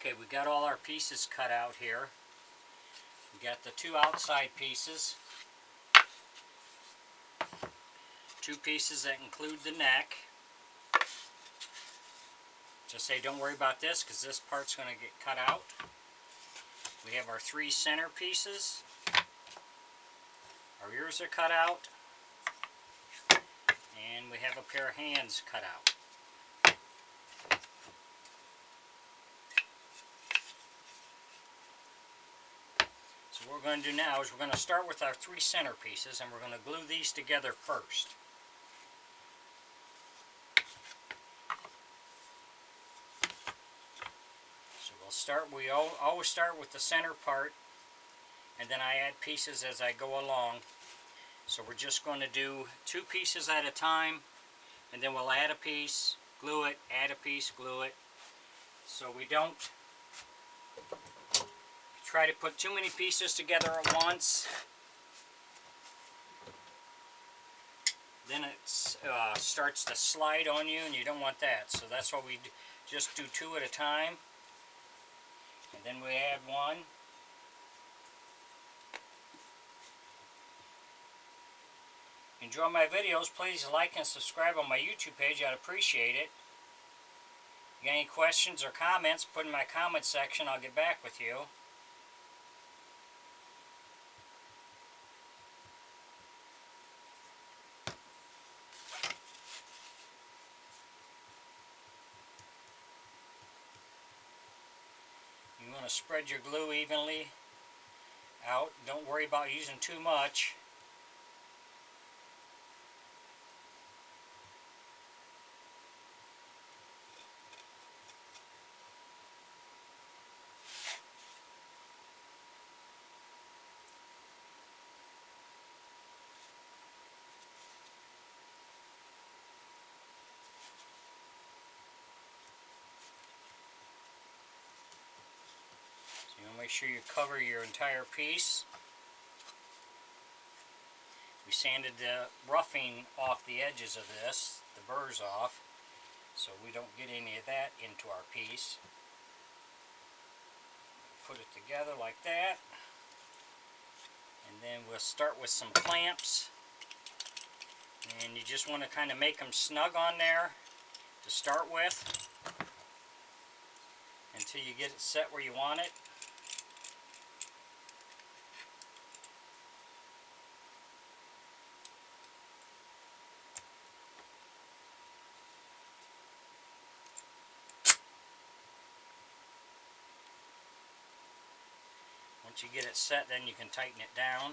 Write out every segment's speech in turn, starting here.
Okay, we got all our pieces cut out here. We got the two outside pieces, two pieces that include the neck. Just say don't worry about this because this part's going to get cut out. We have our three center pieces. Our ears are cut out. And we have a pair of hands cut out. So what we're going to do now is we're going to start with our three center pieces and we're going to glue these together first. So we always start with the center part, and then I add pieces as I go along. So we're just going to do two pieces at a time, and then we'll add a piece, glue it, add a piece, glue it. So we don't try to put too many pieces together at once. Then it starts to slide on you, and you don't want that. So that's why we just do two at a time. And then we add one. Enjoy my videos, please like and subscribe on my YouTube page. I'd appreciate it. If you got any questions or comments, put in my comment section. I'll get back with you. You want to spread your glue evenly out. Don't worry about using too much. You want to make sure you cover your entire piece. We sanded the roughing off the edges of this, the burrs off, so we don't get any of that into our piece. Put it together like that, and then we'll start with some clamps. And you just want to kind of make them snug on there to start with until you get it set where you want it. Once you get it set, then you can tighten it down.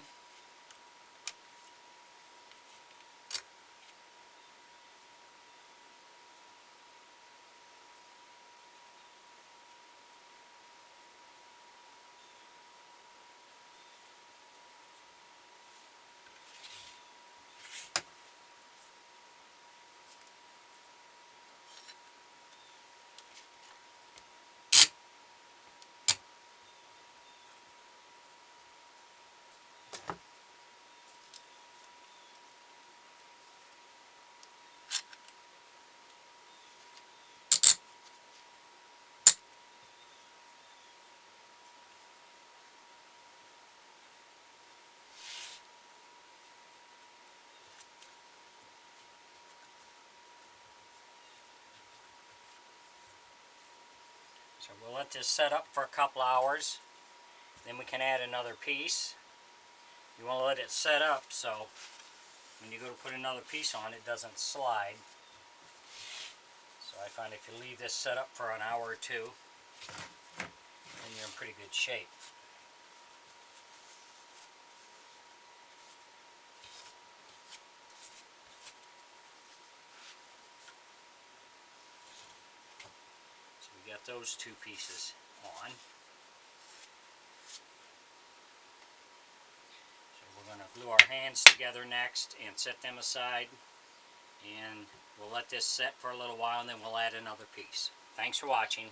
So we'll let this set up for a couple hours, then we can add another piece. You want to let it set up so when you go to put another piece on, it doesn't slide. So I find if you leave this set up for an hour or two, then you're in pretty good shape. We got those two pieces on. So we're going to glue our hands together next and set them aside. And we'll let this set for a little while and then we'll add another piece. Thanks for watching.